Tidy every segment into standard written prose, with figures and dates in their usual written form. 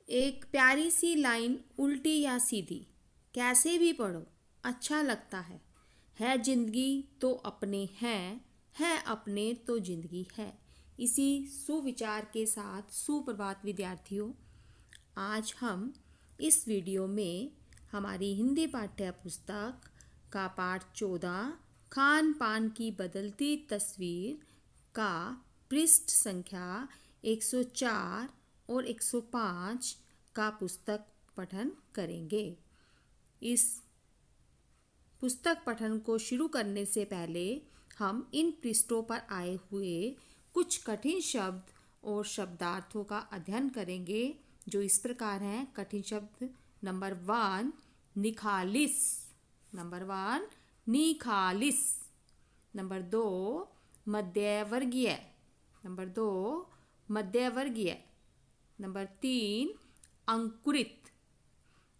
एक प्यारी सी लाइन उल्टी या सीधी कैसे भी पढ़ो अच्छा लगता है जिंदगी तो अपने हैं, है अपने तो जिंदगी है। इसी सुविचार के साथ सुप्रभात विद्यार्थियों, आज हम इस वीडियो में हमारी हिंदी पाठ्य पुस्तक का पाठ 14 खान पान की बदलती तस्वीर का पृष्ठ संख्या 104 और 105 का पुस्तक पठन करेंगे। इस पुस्तक पठन को शुरू करने से पहले हम इन पृष्ठों पर आए हुए कुछ कठिन शब्द और शब्दार्थों का अध्ययन करेंगे, जो इस प्रकार हैं। कठिन शब्द नंबर 1 निखालिस, नंबर 1 निखालिस, नंबर 2 मध्यवर्गीय, नंबर 2 मध्यवर्गीय, नंबर 3 अंकुरित,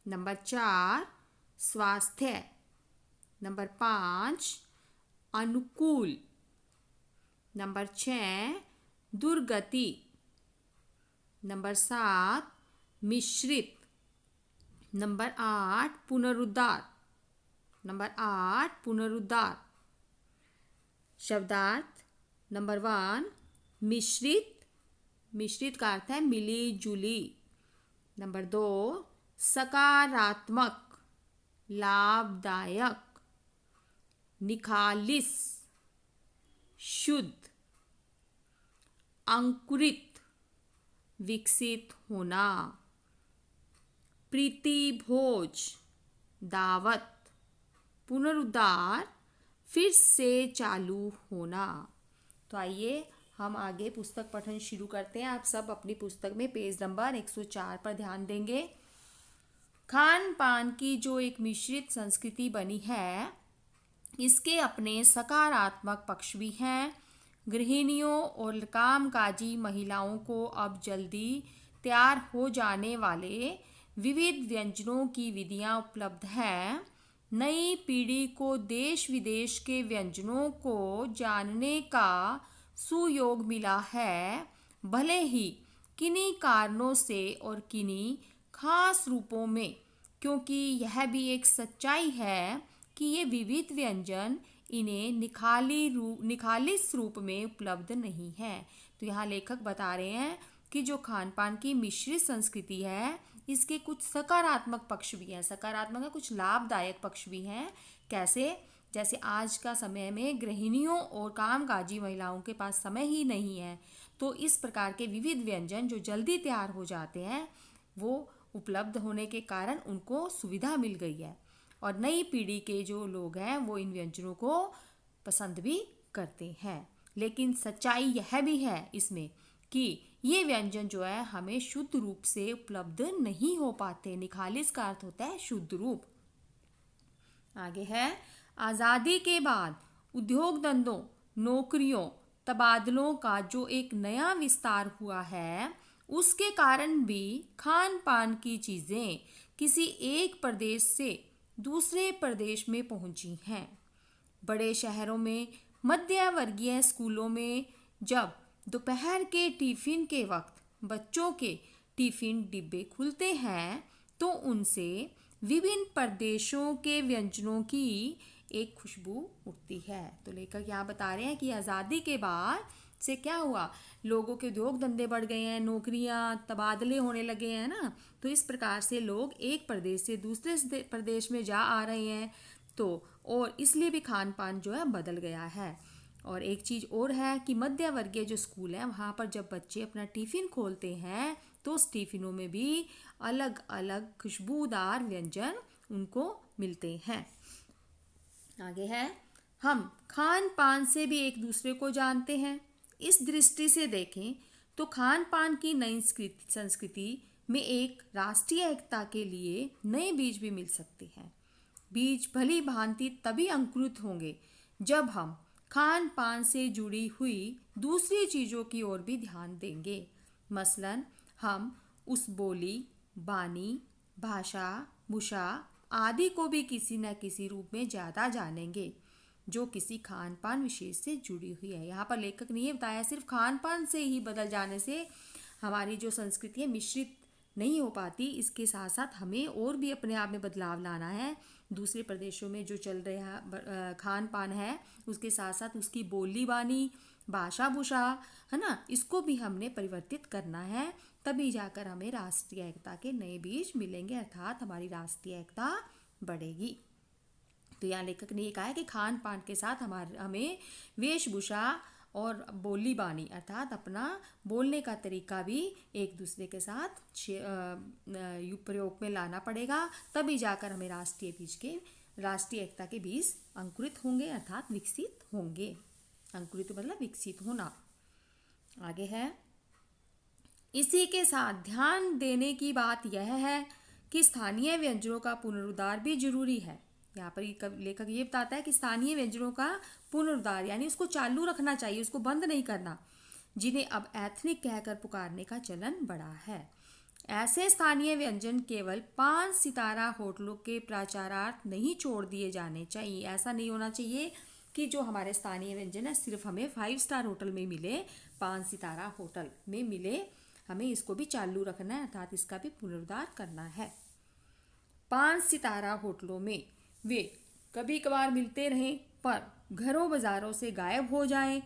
नंबर 4 स्वास्थ्य, नंबर 5 अनुकूल, नंबर 6 दुर्गति, नंबर 7 मिश्रित, नंबर 8 पुनरुद्धार, नंबर 8 पुनरुद्धार। शब्दार्थ नंबर 1 मिश्रित, मिश्रित का अर्थ है मिली जुली। नंबर 2 सकारात्मक, लाभदायक। निखालिस शुद्ध, अंकुरित विकसित होना, प्रीतिभोज दावत, पुनरुद्धार फिर से चालू होना। तो आइए हम आगे पुस्तक पठन शुरू करते हैं। आप सब अपनी पुस्तक में पेज नंबर 104 पर ध्यान देंगे। खान पान की जो एक मिश्रित संस्कृति बनी है, इसके अपने सकारात्मक पक्ष भी हैं। गृहिणियों और कामकाजी महिलाओं को अब जल्दी तैयार हो जाने वाले विविध व्यंजनों की विधियां उपलब्ध हैं। नई पीढ़ी को देश विदेश के व्यंजनों को जानने का सुयोग मिला है, भले ही किन्हीं कारणों से और किन्हीं खास रूपों में, क्योंकि यह भी एक सच्चाई है कि ये विविध व्यंजन इन्हें निखालिस रूप में उपलब्ध नहीं है। तो यहाँ लेखक बता रहे हैं कि जो खान पान की मिश्रित संस्कृति है, इसके कुछ सकारात्मक पक्ष भी हैं। सकारात्मक है, कुछ लाभदायक पक्ष भी हैं। कैसे? जैसे आज का समय में गृहिणियों और कामकाजी महिलाओं के पास समय ही नहीं है, तो इस प्रकार के विविध व्यंजन जो जल्दी तैयार हो जाते हैं, वो उपलब्ध होने के कारण उनको सुविधा मिल गई है। और नई पीढ़ी के जो लोग हैं वो इन व्यंजनों को पसंद भी करते हैं। लेकिन सच्चाई यह भी है इसमें कि ये व्यंजन जो है हमें शुद्ध रूप से उपलब्ध नहीं हो पाते। निखालिस का अर्थ होता है शुद्ध रूप। आगे है, आज़ादी के बाद उद्योग धंधों, नौकरियों, तबादलों का जो एक नया विस्तार हुआ है, उसके कारण भी खान पान की चीज़ें किसी एक प्रदेश से दूसरे प्रदेश में पहुंची हैं। बड़े शहरों में मध्य वर्गीय स्कूलों में जब दोपहर के टिफिन के वक्त बच्चों के टिफिन डिब्बे खुलते हैं, तो उनसे विभिन्न प्रदेशों के व्यंजनों की एक खुशबू उठती है। तो लेखक यहाँ बता रहे हैं कि आज़ादी के बाद से क्या हुआ, लोगों के उद्योग धंधे बढ़ गए हैं, नौकरियां, तबादले होने लगे हैं ना। तो इस प्रकार से लोग एक प्रदेश से दूसरे प्रदेश में जा आ रहे हैं, तो और इसलिए भी खान पान जो है बदल गया है। और एक चीज़ और है कि मध्य वर्गीय जो स्कूल है, वहाँ पर जब बच्चे अपना टिफ़िन खोलते हैं, तो उस टिफ़िनों में भी अलग अलग खुशबूदार व्यंजन उनको मिलते हैं। आगे है, हम खान पान से भी एक दूसरे को जानते हैं। इस दृष्टि से देखें तो खान पान की नई संस्कृति में एक राष्ट्रीय एकता के लिए नए बीज भी मिल सकते हैं। बीज भली भांति तभी अंकुरित होंगे जब हम खान पान से जुड़ी हुई दूसरी चीज़ों की ओर भी ध्यान देंगे। मसलन हम उस बोली, बानी, भाषा, भूषा आदि को भी किसी न किसी रूप में ज़्यादा जानेंगे, जो किसी खान पान विशेष से जुड़ी हुई है। यहाँ पर लेखक ने ये बताया सिर्फ खान पान से ही बदल जाने से हमारी जो संस्कृति है मिश्रित नहीं हो पाती। इसके साथ साथ हमें और भी अपने आप में बदलाव लाना है। दूसरे प्रदेशों में जो चल रहा खान पान है, उसके साथ साथ उसकी बोली बानी, भाषा भूषा, है ना, इसको भी हमने परिवर्तित करना है। तभी जाकर हमें राष्ट्रीय एकता के नए बीज मिलेंगे, अर्थात हमारी राष्ट्रीय एकता बढ़ेगी। तो यहाँ लेखक ने ये कहा है कि खान पान के साथ हमें वेशभूषा और बोली बानी अर्थात अपना बोलने का तरीका भी एक दूसरे के साथ प्रयोग में लाना पड़ेगा। तभी जाकर हमें राष्ट्रीय एकता के बीज अंकुरित होंगे, अर्थात विकसित होंगे। अंकुरित मतलब विकसित होना। आगे है, इसी के साथ ध्यान देने की बात यह है कि स्थानीय व्यंजनों का पुनरुद्धार भी जरूरी है। यहाँ पर लेखक ये बताता है कि स्थानीय व्यंजनों का पुनरुद्धार यानी उसको चालू रखना चाहिए, उसको बंद नहीं करना, जिन्हें अब एथनिक कहकर पुकारने का चलन बढ़ा है। ऐसे स्थानीय व्यंजन केवल 5 सितारा होटलों के प्रचारार्थ नहीं छोड़ दिए जाने चाहिए। ऐसा नहीं होना चाहिए कि जो हमारे स्थानीय व्यंजन है सिर्फ हमें 5 स्टार होटल में मिले, 5 सितारा होटल में मिले, हमें इसको भी चालू रखना है, अर्थात इसका भी पुनरुद्धार करना है। 5 सितारा होटलों में वे कभी कभार मिलते रहें पर घरों बाजारों से गायब हो जाएं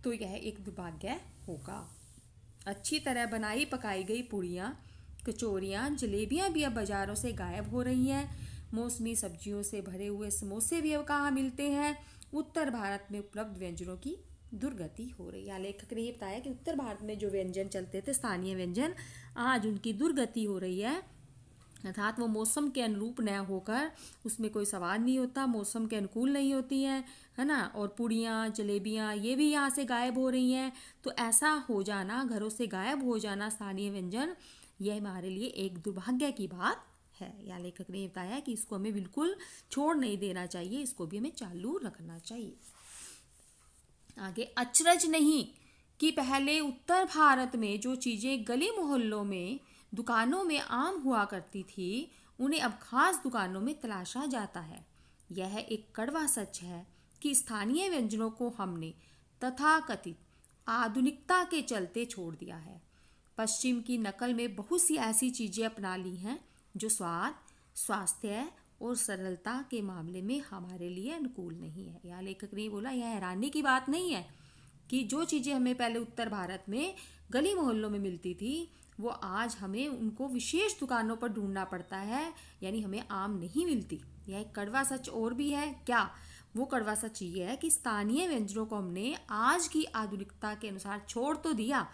तो यह एक दुर्भाग्य होगा। अच्छी तरह बनाई पकाई गई पूड़ियाँ, कचौरियाँ, जलेबियाँ भी अब बाजारों से गायब हो रही हैं। मौसमी सब्जियों से भरे हुए समोसे भी अब कहाँ मिलते हैं। उत्तर भारत में उपलब्ध व्यंजनों की दुर्गति हो रही है। लेखक ने ये बताया कि उत्तर भारत में जो व्यंजन चलते थे स्थानीय व्यंजन, आज उनकी दुर्गति हो रही है, अर्थात वो मौसम के अनुरूप न होकर उसमें कोई स्वाद नहीं होता, मौसम के अनुकूल नहीं होती हैं, है ना। और पूड़ियाँ, जलेबियाँ ये भी यहाँ से गायब हो रही हैं। तो ऐसा हो जाना, घरों से गायब हो जाना स्थानीय व्यंजन, यह हमारे लिए एक दुर्भाग्य की बात है। या लेखक ने बताया कि इसको हमें बिल्कुल छोड़ नहीं देना चाहिए, इसको भी हमें चालू रखना चाहिए। आगे, अचरज नहीं कि पहले उत्तर भारत में जो चीज़ें गली मोहल्लों में दुकानों में आम हुआ करती थी, उन्हें अब खास दुकानों में तलाशा जाता है। यह एक कड़वा सच है कि स्थानीय व्यंजनों को हमने तथाकथित आधुनिकता के चलते छोड़ दिया है। पश्चिम की नकल में बहुत सी ऐसी चीज़ें अपना ली हैं जो स्वाद, स्वास्थ्य और सरलता के मामले में हमारे लिए अनुकूल नहीं है। यहाँ लेखक ने बोला, यह हैरानी की बात नहीं है कि जो चीज़ें हमें पहले उत्तर भारत में गली मोहल्लों में मिलती थी, वो आज हमें उनको विशेष दुकानों पर ढूंढना पड़ता है, यानी हमें आम नहीं मिलती। यह एक कड़वा सच और भी है। क्या वो कड़वा सच ये है कि स्थानीय व्यंजनों को हमने आज की आधुनिकता के अनुसार छोड़ तो दिया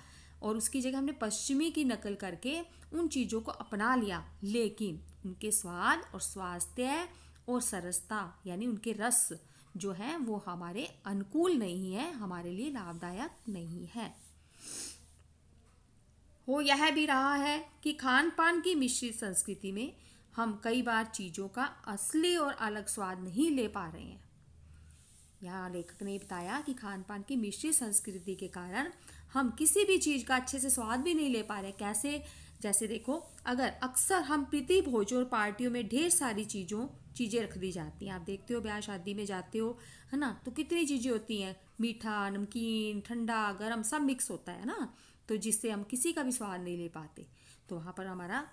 और उसकी जगह हमने पश्चिमी की नकल करके उन चीज़ों को अपना लिया, लेकिन उनके स्वाद और स्वास्थ्य और सरसता यानी उनके रस जो है वो हमारे अनुकूल नहीं है, हमारे लिए लाभदायक नहीं है। हो यह भी रहा है कि खान पान की मिश्रित संस्कृति में हम कई बार चीज़ों का असली और अलग स्वाद नहीं ले पा रहे हैं। यहाँ लेखक ने बताया कि खान पान की मिश्रित संस्कृति के कारण हम किसी भी चीज़ का अच्छे से स्वाद भी नहीं ले पा रहे। कैसे? जैसे देखो, अगर अक्सर हम प्रीति भोजों और पार्टियों में ढेर सारी चीज़ें रख दी जाती हैं। आप देखते हो ब्याह शादी में जाते हो, है ना, तो कितनी चीज़ें होती हैं, मीठा, नमकीन, ठंडा, गरम सब मिक्स होता है ना, तो जिससे हम किसी का भी स्वाद नहीं ले पाते। तो वहाँ पर हमारा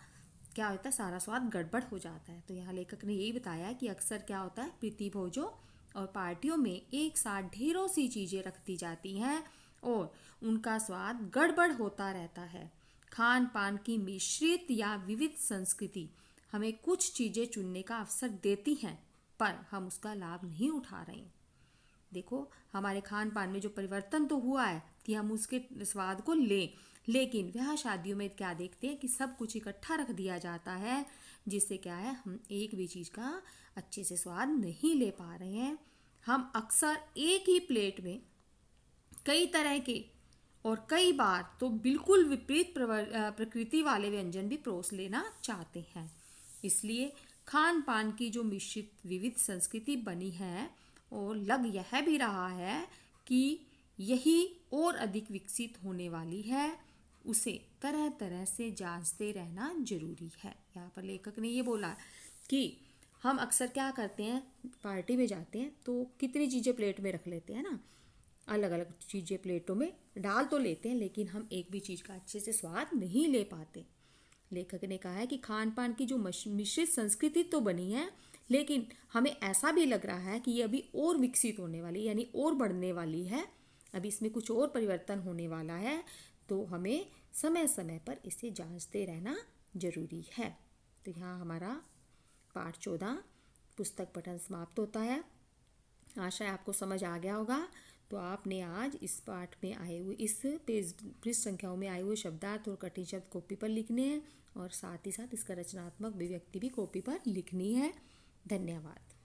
क्या होता है, सारा स्वाद गड़बड़ हो जाता है। तो यहाँ लेखक ने यही बताया कि अक्सर क्या होता है, प्रीति भोजों और पार्टियों में एक साथ ढेरों सी चीज़ें रख दी जाती हैं और उनका स्वाद गड़बड़ होता रहता है। खान पान की मिश्रित या विविध संस्कृति हमें कुछ चीज़ें चुनने का अवसर देती हैं, पर हम उसका लाभ नहीं उठा रहे हैं। देखो, हमारे खान पान में जो परिवर्तन तो हुआ है कि हम उसके स्वाद को लें, लेकिन ब्याह शादियों में क्या देखते हैं कि सब कुछ इकट्ठा रख दिया जाता है, जिससे क्या है, हम एक भी चीज़ का अच्छे से स्वाद नहीं ले पा रहे हैं। हम अक्सर एक ही प्लेट में कई तरह के और कई बार तो बिल्कुल विपरीत प्रकृति वाले व्यंजन भी परोस लेना चाहते हैं। इसलिए खान पान की जो मिश्रित विविध संस्कृति बनी है और लग यह भी रहा है कि यही और अधिक विकसित होने वाली है, उसे तरह तरह से जांचते रहना जरूरी है। यहाँ पर लेखक ने ये बोला कि हम अक्सर क्या करते हैं, पार्टी में जाते हैं तो कितनी चीज़ें प्लेट में रख लेते हैं ना, अलग अलग चीज़ें प्लेटों में डाल तो लेते हैं, लेकिन हम एक भी चीज़ का अच्छे से स्वाद नहीं ले पाते। लेखक ने कहा है कि खान पान की जो मिश्रित संस्कृति तो बनी है, लेकिन हमें ऐसा भी लग रहा है कि ये अभी और विकसित होने वाली, यानी और बढ़ने वाली है। अभी इसमें कुछ और परिवर्तन होने वाला है, तो हमें समय समय पर इसे जांचते रहना जरूरी है। तो यहाँ हमारा पाठ 14 पुस्तक पठन समाप्त होता है। आशा है आपको समझ आ गया होगा। तो आपने आज इस पाठ में आए हुए, इस पृष्ठ संख्याओं में आए हुए शब्दार्थ और कठिन शब्द कॉपी पर लिखने हैं और साथ ही साथ इसका रचनात्मक अभिव्यक्ति भी कॉपी पर लिखनी है। धन्यवाद।